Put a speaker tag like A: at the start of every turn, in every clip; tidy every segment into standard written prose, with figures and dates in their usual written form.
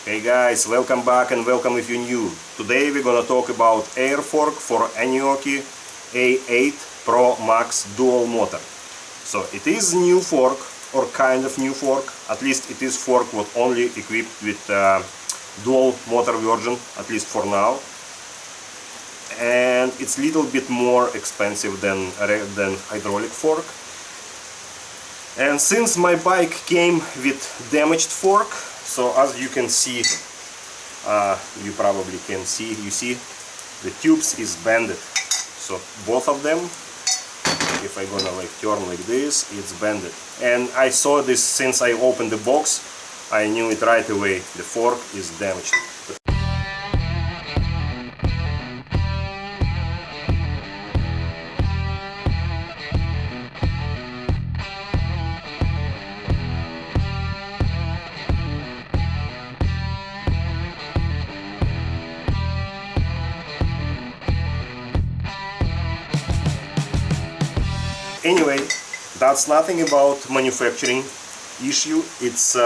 A: Hey guys, welcome back and welcome if you're new. Today we're gonna talk about air fork for Aniioki A8 Pro Max dual motor. So it is new fork, or kind of new fork. At least it is fork what only equipped with dual motor version, at least for now. And it's a little bit more expensive than hydraulic fork. And since my bike came with damaged fork, so as you can see, you probably can see, you see the tubes is bended. So both of them, if I gonna like turn like this, it's bended. And I saw this since I opened the box. I knew it right away, the fork is damaged. Anyway, that's nothing about manufacturing issue, it's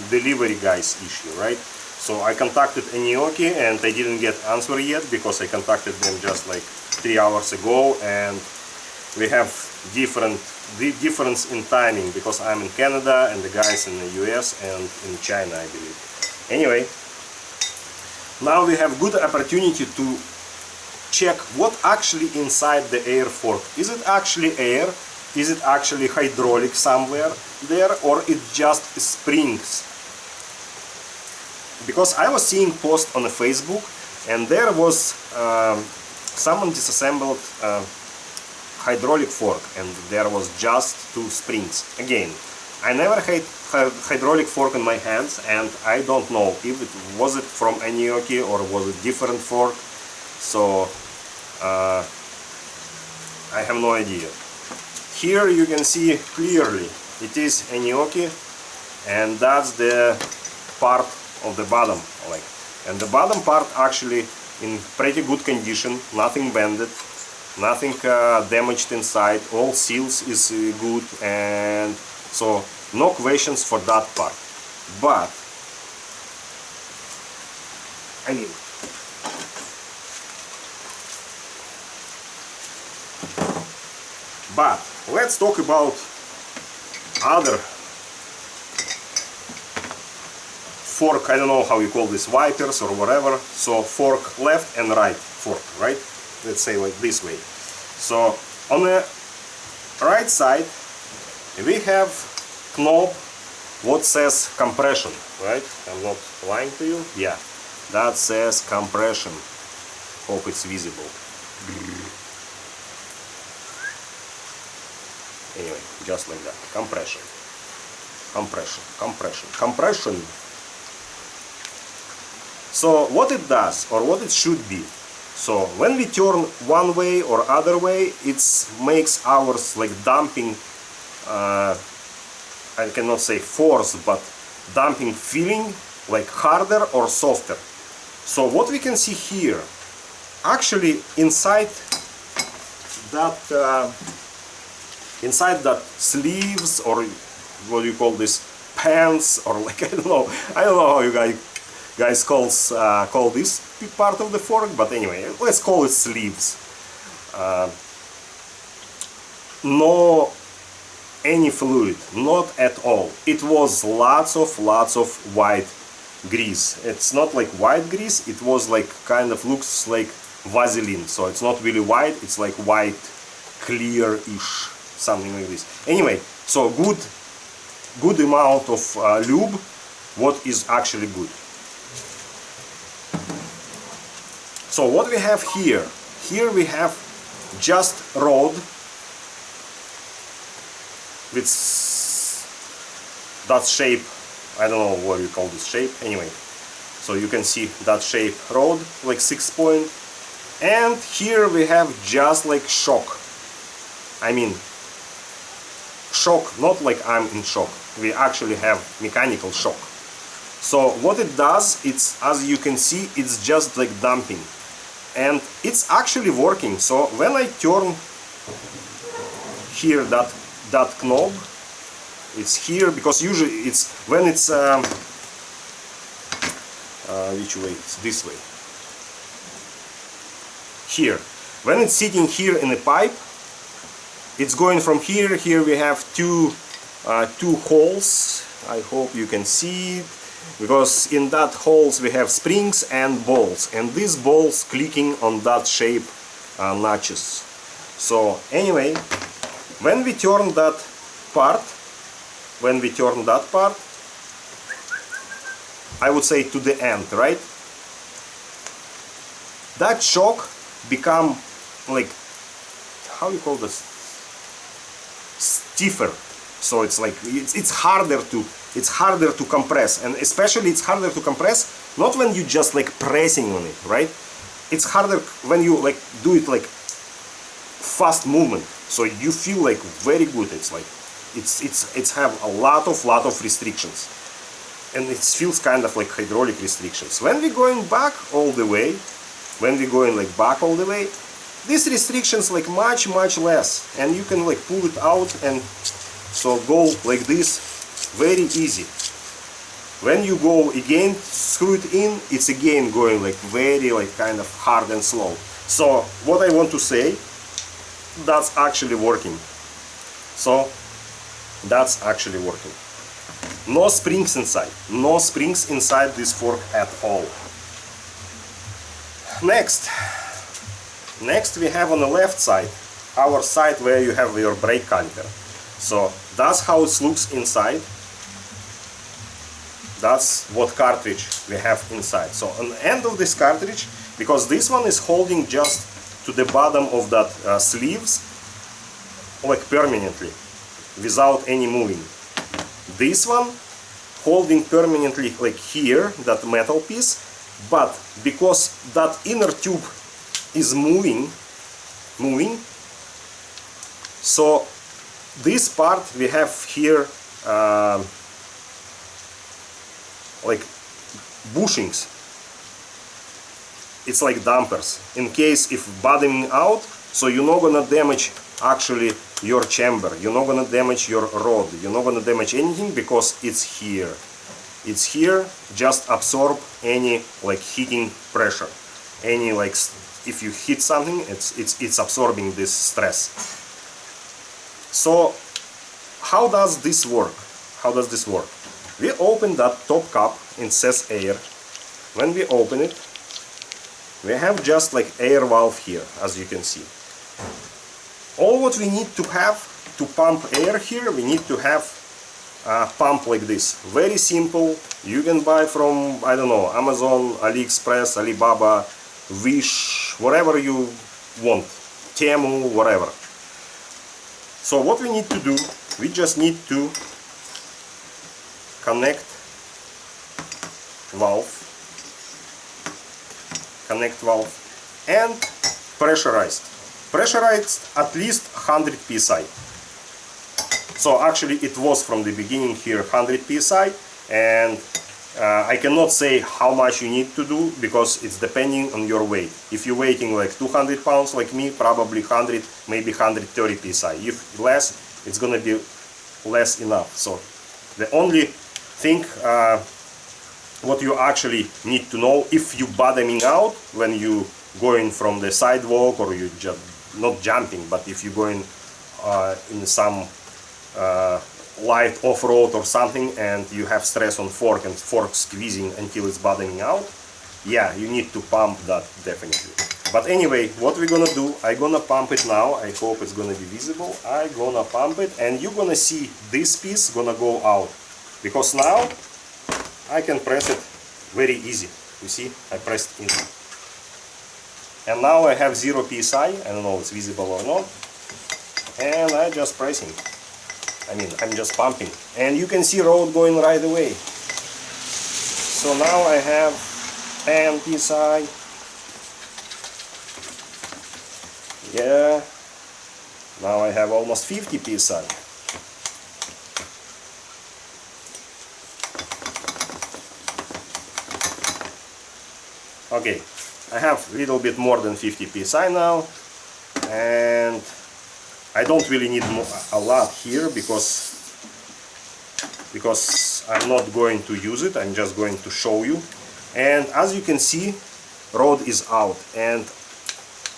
A: delivery guys issue, right? So I contacted Aniioki and I didn't get answer yet because I contacted them just like 3 hours ago, and we have difference in timing because I'm in Canada and the guys in the US and in China, I believe. Anyway, now we have good opportunity to check what actually inside the air fork. Is it actually air? Is it actually hydraulic somewhere there, or it just springs? Because I was seeing post on the Facebook and there was someone disassembled hydraulic fork and there was just 2 springs. Again, I never had hydraulic fork in my hands and I don't know if it was it from Aniioki or was it different fork. So I have no idea. Here you can see clearly it is Aniioki, and that's the part of the bottom, like, and the bottom part actually in pretty good condition, nothing bended, nothing damaged inside, all seals is good, and so no questions for that part. But I mean, but let's talk about other fork, I don't know how you call this, wipers or whatever. So fork left and right fork, right? Let's say like this way. So on the right side we have knob what says compression, right? I'm not lying to you. Yeah, that says compression. Hope it's visible. Anyway, just like that. Compression. Compression. Compression. Compression. So what it does, or what it should be. So when we turn one way or other way, it makes ours like damping, I cannot say force, but damping feeling like harder or softer. So what we can see here, actually inside that sleeves, or what do you call this, pants, or like I don't know how you guys call this part of the fork, but anyway, let's call it sleeves. No any fluid, not at all. It was lots of white grease. It's not like white grease, it was like kind of looks like Vaseline, so it's not really white, it's like white clear-ish, something like this. Anyway, so good amount of lube, what is actually good. So what we have here we have just rod with that shape, I don't know what you call this shape, anyway. So you can see that shape rod, like 6-point, and here we have just like shock. I mean, shock, not like I'm in shock, we actually have mechanical shock. So what it does, it's, as you can see, it's just like damping, and it's actually working. So when I turn here that knob, it's here, because usually it's when it's which way? It's this way. Here. When it's sitting here in the pipe, it's going from here. Here we have two holes. I hope you can see it, because in that holes we have springs and balls, and these balls clicking on that shape notches. So anyway, when we turn that part, I would say to the end, right? That shock become like, how you call this? Stiffer. So it's like it's harder to compress, and especially it's harder to compress not when you just like pressing on it, right? It's harder when you like do it like fast movement. So you feel like very good. It's like it's have a lot of restrictions, and it feels kind of like hydraulic restrictions. When we're going back all the way, these restrictions like much less, and you can like pull it out, and so go like this very easy. When you go again, screw it in, it's again going like very like kind of hard and slow. So what I want to say, that's actually working. So that's actually working. No springs inside. No springs inside this fork at all. Next we have on the left side, our side where you have your brake caliper. So that's how it looks inside. That's what cartridge we have inside. So on the end of this cartridge, because this one is holding just to the bottom of that sleeves, like permanently, without any moving. This one holding permanently like here, that metal piece, but because that inner tube is moving, so this part we have here like bushings. It's like dampers, in case if bottoming out, so you're not gonna damage actually your chamber, you're not gonna damage your rod, you're not gonna damage anything, because it's here. It's here, just absorb any like heating pressure, any like if you hit something, it's absorbing this stress. So how does this work? We open that top cup, it says air. When we open it, we have just like air valve here, as you can see. All what we need to have to pump air here, we need to have a pump like this. Very simple. You can buy from, I don't know, Amazon, AliExpress, Alibaba, Wish, whatever you want, Temu, whatever. So what we need to do, we just need to connect valve and pressurized at least 100 psi. So actually it was from the beginning here 100 psi, and I cannot say how much you need to do, because it's depending on your weight. If you're weighing like 200 pounds like me, probably 100, maybe 130 psi. If less, it's gonna be less enough. So the only thing what you actually need to know, if you bottoming out when you going from the sidewalk, or you just not jumping, but if you're going in some light off-road or something, and you have stress on fork and fork squeezing until it's bottoming out, yeah, you need to pump that definitely. But anyway, what we're gonna do, I'm gonna pump it now. I hope it's gonna be visible. I'm gonna pump it, and you're gonna see this piece gonna go out, because now I can press it very easy. You see, I pressed in, and now I have 0 psi. I don't know if it's visible or not, and I'm just pressing. I mean, I'm just pumping, and you can see road going right away. So now I have 10 psi. Yeah, now I have almost 50 psi. Okay, I have a little bit more than 50 psi now, and I don't really need a lot here, because I'm not going to use it. I'm just going to show you And as you can see, rod is out and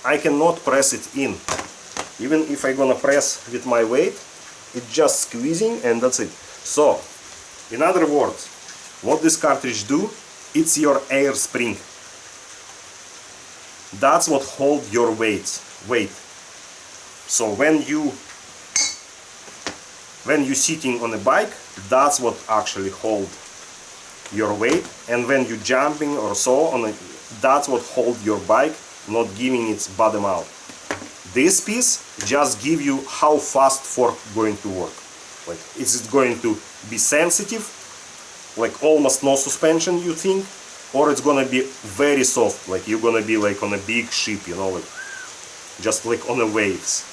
A: I cannot press it in. Even if I'm gonna press with my weight, it's just squeezing and that's it. So, in other words, what this cartridge do, it's your air spring. That's what hold your weight. So when you sitting on a bike, that's what actually hold your weight, and when you jumping or so on it, that's what hold your bike, not giving its bottom out. This piece just give you how fast fork going to work. Like, is it going to be sensitive, like almost no suspension you think, or it's gonna be very soft, like you're gonna be like on a big ship, you know, like just like on the waves.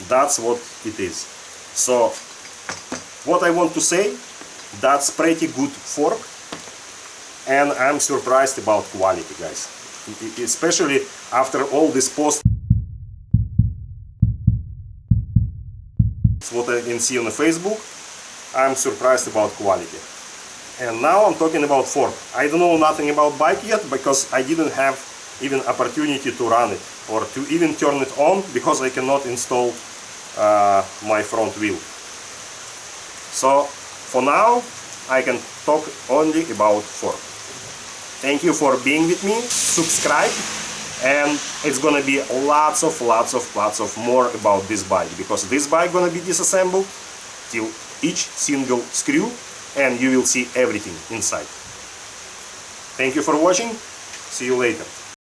A: That's what it is. So what I want to say, that's pretty good fork, and I'm surprised about quality, guys, especially after all this post what I can see on the Facebook. I'm surprised about quality. And now I'm talking about fork. I don't know nothing about bike yet because I didn't have even opportunity to run it or to even turn it on because I cannot install my front wheel. So for now I can talk only about fork. Thank you for being with me. Subscribe, and it's gonna be lots of more about this bike, because this bike gonna be disassembled till each single screw, and you will see everything inside. Thank you for watching. See you later.